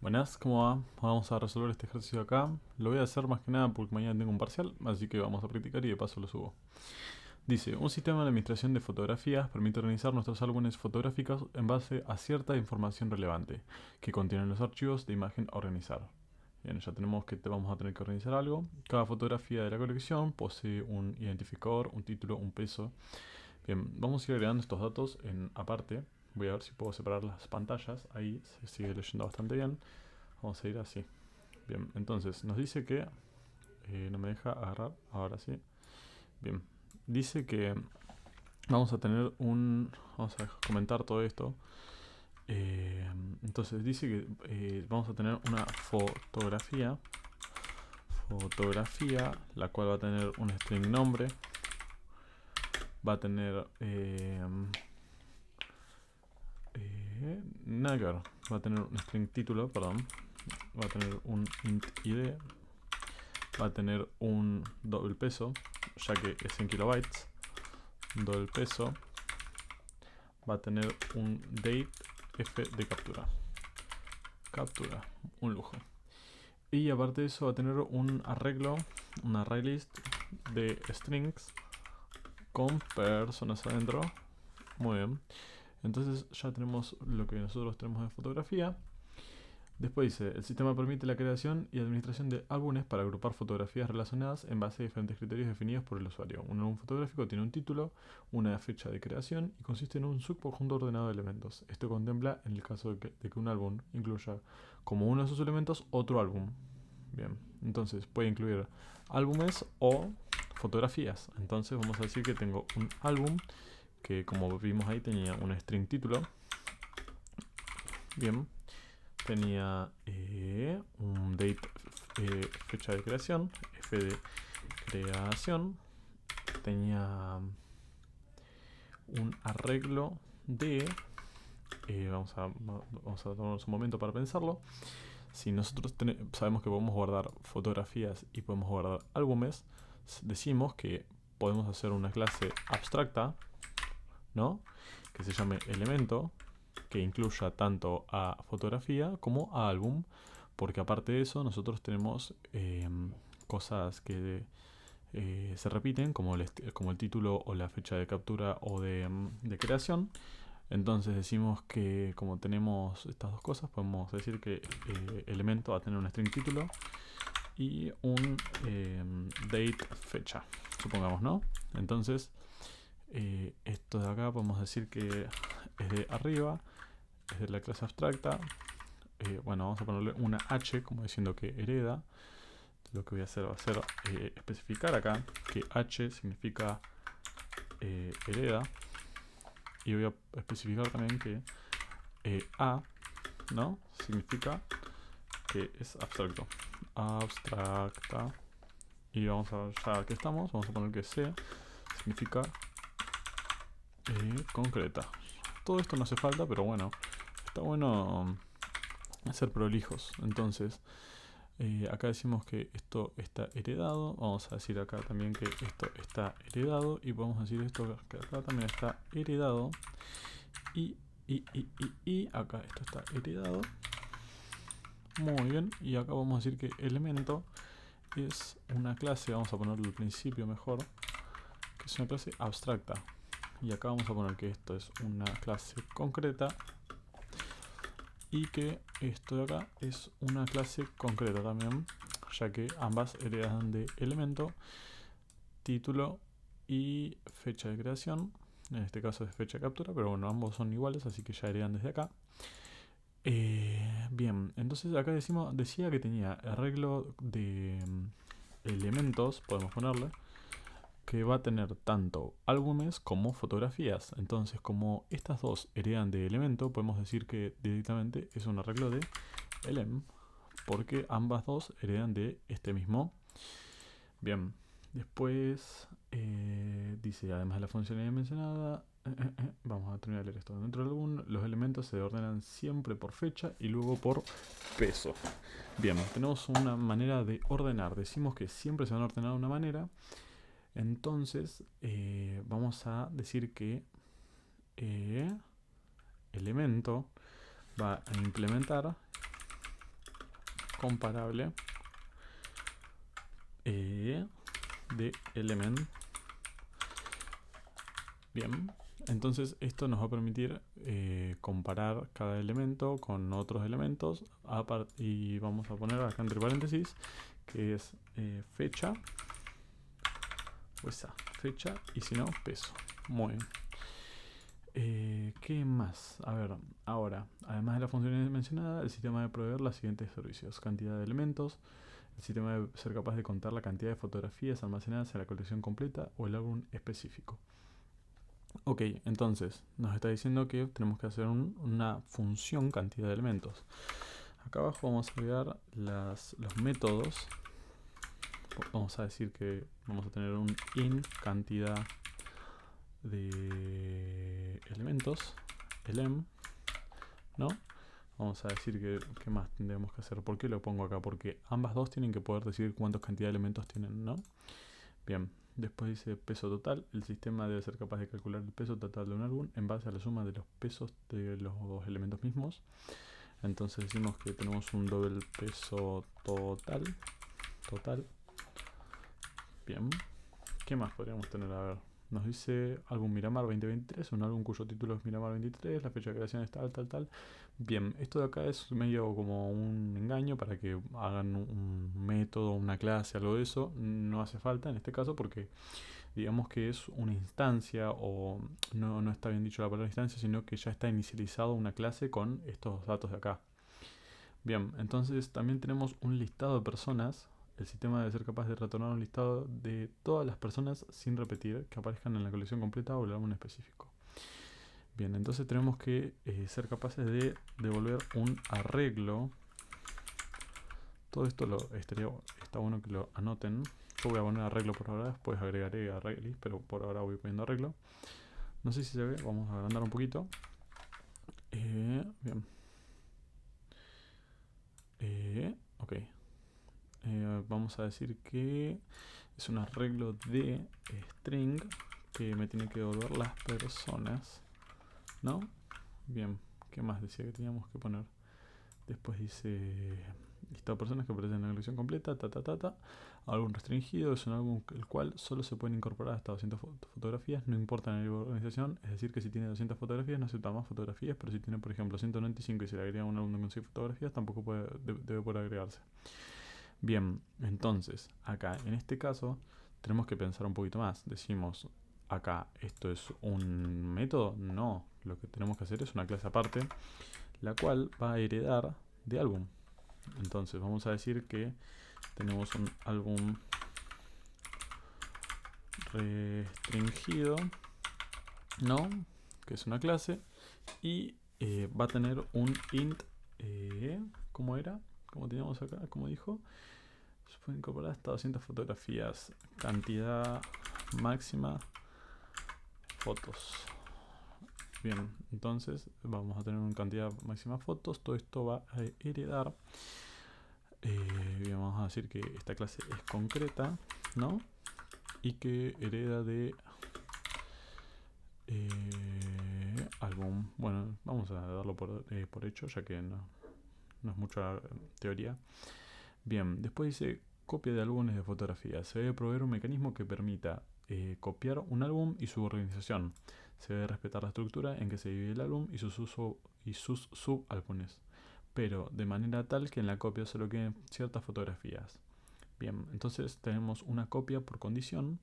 Buenas, ¿cómo va? Vamos a resolver este ejercicio acá. Lo voy a hacer más que nada porque mañana tengo un parcial, así que vamos a practicar y de paso lo subo. Dice, un sistema de administración de fotografías permite organizar nuestros álbumes fotográficos en base a cierta información relevante que contienen los archivos de imagen a organizar. Bien, ya tenemos que vamos a tener que organizar algo. Cada fotografía de la colección posee un identificador, un título, un peso. Bien, vamos a ir agregando estos datos en aparte. Voy a ver si puedo separar las pantallas. Ahí se sigue leyendo bastante bien. Vamos a ir así. Bien, entonces nos dice que no me deja agarrar. Ahora sí. Bien, dice que vamos a tener un. Vamos a comentar todo esto. Entonces dice que vamos a tener una fotografía. Fotografía, la cual va a tener un string nombre. Va a tener. Nada que ver. Va a tener un string título, perdón. Va a tener un int id. Va a tener un doble peso, ya que es en kilobytes. Doble peso. Va a tener un date f de captura. Captura, un lujo. Y aparte de eso va a tener un arreglo, un array list de strings con personas adentro. Muy bien. Entonces ya tenemos lo que nosotros tenemos de fotografía. Después dice, el sistema permite la creación y administración de álbumes para agrupar fotografías relacionadas en base a diferentes criterios definidos por el usuario. Un álbum fotográfico tiene un título, una fecha de creación y consiste en un subconjunto ordenado de elementos. Esto contempla en el caso de que un álbum incluya como uno de sus elementos otro álbum. Bien, entonces puede incluir álbumes o fotografías. Entonces vamos a decir que tengo un álbum que, como vimos ahí, tenía un string título. Bien, tenía un date, fecha de creación, f de creación. Tenía un arreglo de. Vamos a tomarnos un momento para pensarlo. Si nosotros sabemos que podemos guardar fotografías y podemos guardar álbumes, decimos que podemos hacer una clase abstracta, ¿no? Que se llame elemento, que incluya tanto a fotografía como a álbum, porque aparte de eso nosotros tenemos cosas que se repiten, como como el título o la fecha de captura o de creación. Entonces decimos que como tenemos estas dos cosas, podemos decir que elemento va a tener un string título y un date fecha, supongamos, ¿no? Entonces esto de acá podemos decir que es de arriba, es de la clase abstracta. Bueno, vamos a ponerle una h como diciendo que hereda. Lo que voy a hacer va a ser especificar acá que h significa hereda. Y voy a especificar también que a, ¿no? Significa que es abstracto. Abstracta. Y vamos a, ya que estamos, vamos a poner que c significa concreta. Todo esto no hace falta, pero bueno, está bueno ser prolijos. Entonces, acá decimos que esto está heredado. Vamos a decir acá también que esto está heredado. Y podemos decir esto que acá también está heredado. Y acá esto está heredado. Muy bien. Y acá vamos a decir que elemento es una clase. Vamos a ponerlo al principio mejor. Que es una clase abstracta. Y acá vamos a poner que esto es una clase concreta. Y que esto de acá es una clase concreta también, ya que ambas heredan de elemento, título y fecha de creación. En este caso es fecha de captura, pero bueno, ambos son iguales, así que ya heredan desde acá. Bien, entonces acá decía que tenía arreglo de elementos, podemos ponerle, que va a tener tanto álbumes como fotografías. Entonces, como estas dos heredan de elemento, podemos decir que directamente es un arreglo de elem, porque ambas dos heredan de este mismo. Bien, después dice, además de la funcionalidad mencionada, vamos a terminar de leer esto. Dentro del álbum, los elementos se ordenan siempre por fecha y luego por peso. Bien, tenemos una manera de ordenar. Decimos que siempre se van a ordenar de una manera. Entonces, vamos a decir que elemento va a implementar comparable de element. Bien, entonces esto nos va a permitir comparar cada elemento con otros elementos y vamos a poner acá entre paréntesis que es fecha, pues fecha, y si no, peso. Muy bien. ¿Qué más? A ver, ahora, además de las funciones mencionadas, el sistema debe proveer los siguientes servicios: cantidad de elementos. El sistema debe ser capaz de contar la cantidad de fotografías almacenadas en la colección completa o el álbum específico. Ok, entonces nos está diciendo que tenemos que hacer una función cantidad de elementos. Acá abajo vamos a agregar los métodos. Vamos a decir que vamos a tener un int cantidad de elementos, elem, ¿no? Vamos a decir que qué más tendremos que hacer. ¿Por qué lo pongo acá? Porque ambas dos tienen que poder decir cuántas cantidad de elementos tienen, ¿no? Bien, después dice peso total. El sistema debe ser capaz de calcular el peso total de un álbum en base a la suma de los pesos de los elementos mismos. Entonces decimos que tenemos un doble peso total. Bien, ¿qué más podríamos tener? A ver, nos dice álbum Miramar 2023, un álbum cuyo título es Miramar 23, la fecha de creación es tal. Bien, esto de acá es medio como un engaño para que hagan un método, una clase, algo de eso. No hace falta en este caso porque digamos que es una instancia, o no está bien dicho la palabra instancia, sino que ya está inicializado una clase con estos datos de acá. Bien, entonces también tenemos un listado de personas. El sistema debe ser capaz de retornar un listado de todas las personas sin repetir que aparezcan en la colección completa o el álbum específico. Bien, entonces tenemos que ser capaces de devolver un arreglo. Todo esto está bueno que lo anoten. Yo voy a poner arreglo por ahora, después agregaré arreglis, pero por ahora voy poniendo arreglo. No sé si se ve, vamos a agrandar un poquito. Bien. Ok. Vamos a decir que es un arreglo de string que me tiene que devolver las personas, ¿no? Bien, ¿qué más decía que teníamos que poner? Después dice listado de personas que aparecen en la colección completa, Álbum restringido es un álbum el cual solo se pueden incorporar hasta 200 fotografías, no importa en la organización. Es decir, que si tiene 200 fotografías no acepta más fotografías, pero si tiene, por ejemplo, 195 y se le agrega un álbum con 6 fotografías, tampoco debe poder agregarse. Bien, entonces, acá en este caso tenemos que pensar un poquito más. Decimos, acá, ¿esto es un método? No, lo que tenemos que hacer es una clase aparte, la cual va a heredar de álbum. Entonces vamos a decir que tenemos un álbum restringido, ¿no? Que es una clase, y va a tener un int, ¿cómo era? Como teníamos acá, como dijo, se pueden incorporar hasta 200 fotografías, cantidad máxima fotos. Bien, entonces vamos a tener una cantidad máxima de fotos. Todo esto va a heredar. Vamos a decir que esta clase es concreta, ¿no? Y que hereda de álbum. Bueno, vamos a darlo por hecho, ya que no es mucha teoría. Bien, después dice copia de álbumes de fotografías. Se debe proveer un mecanismo que permita copiar un álbum y su organización. Se debe respetar la estructura en que se divide el álbum y sus subálbumes, pero de manera tal que en la copia solo queden ciertas fotografías. Bien, entonces tenemos una copia por condición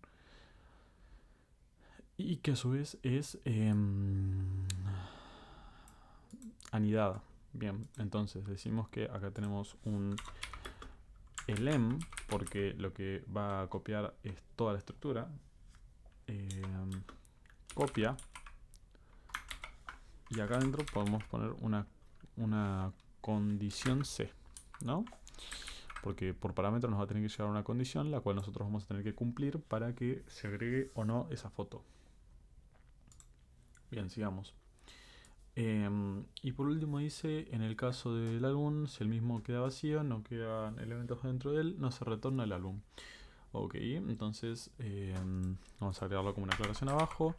y que a su vez es anidada. Bien, entonces decimos que acá tenemos un elem, porque lo que va a copiar es toda la estructura. Copia, y acá adentro podemos poner una condición C, ¿no? Porque por parámetro nos va a tener que llegar una condición, la cual nosotros vamos a tener que cumplir para que se agregue o no esa foto. Bien, sigamos. Y por último dice, en el caso del álbum, si el mismo queda vacío, no quedan elementos dentro de él, no se retorna el álbum. Ok, entonces vamos a agregarlo como una aclaración abajo.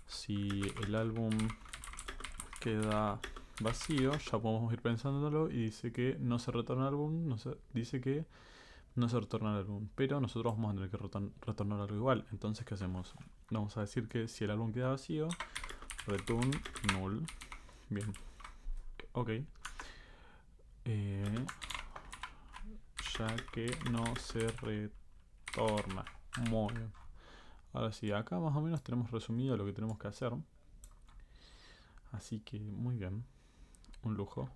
Si el álbum queda vacío, ya podemos ir pensándolo y dice que no se retorna álbum, dice que no se retorna el álbum, pero nosotros vamos a tener que retornar algo igual. Entonces, ¿qué hacemos? Vamos a decir que si el álbum queda vacío, return null. Bien, ok. Ya que no se retorna. Muy bien. Ahora sí, acá más o menos tenemos resumido lo que tenemos que hacer. Así que muy bien. Un lujo.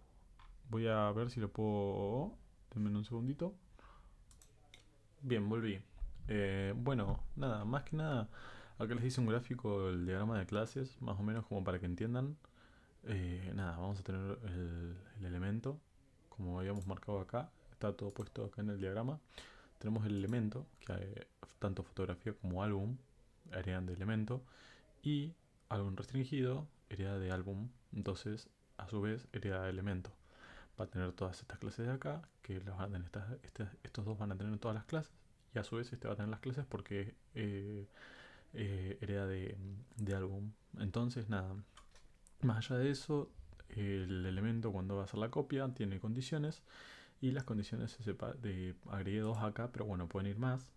Voy a ver si lo puedo... Denme un segundito. Bien, volví. Bueno, nada, más que nada, acá les hice un gráfico del diagrama de clases, más o menos como para que entiendan. Nada, vamos a tener el elemento, como habíamos marcado acá, está todo puesto acá en el diagrama. Tenemos el elemento, que tanto fotografía como álbum heredan de elemento, y álbum restringido hereda de álbum, entonces a su vez hereda de elemento. Va a tener todas estas clases de acá, que las van a tener estos dos van a tener todas las clases, y a su vez este va a tener las clases porque hereda de álbum. Entonces nada, más allá de eso, el elemento cuando va a hacer la copia tiene condiciones, y las condiciones se sepa de agregué dos acá, pero bueno, pueden ir más.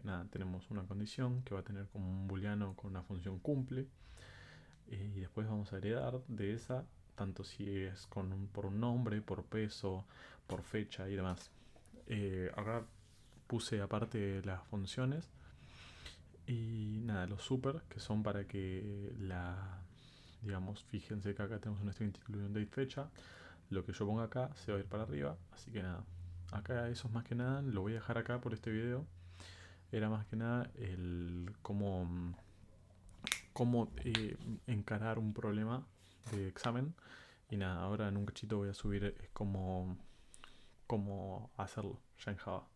Nada, tenemos una condición que va a tener como un booleano con una función cumple, y después vamos a heredar de esa, tanto si es por un nombre, por peso, por fecha y demás. Acá puse aparte las funciones y nada, los super, que son para que digamos, fíjense que acá tenemos un string título y un date fecha. Lo que yo ponga acá se va a ir para arriba, así que nada. Acá eso es más que nada, lo voy a dejar acá por este video. Era más que nada el cómo encarar un problema de examen. Y nada, ahora en un cachito voy a subir cómo hacerlo ya en Java.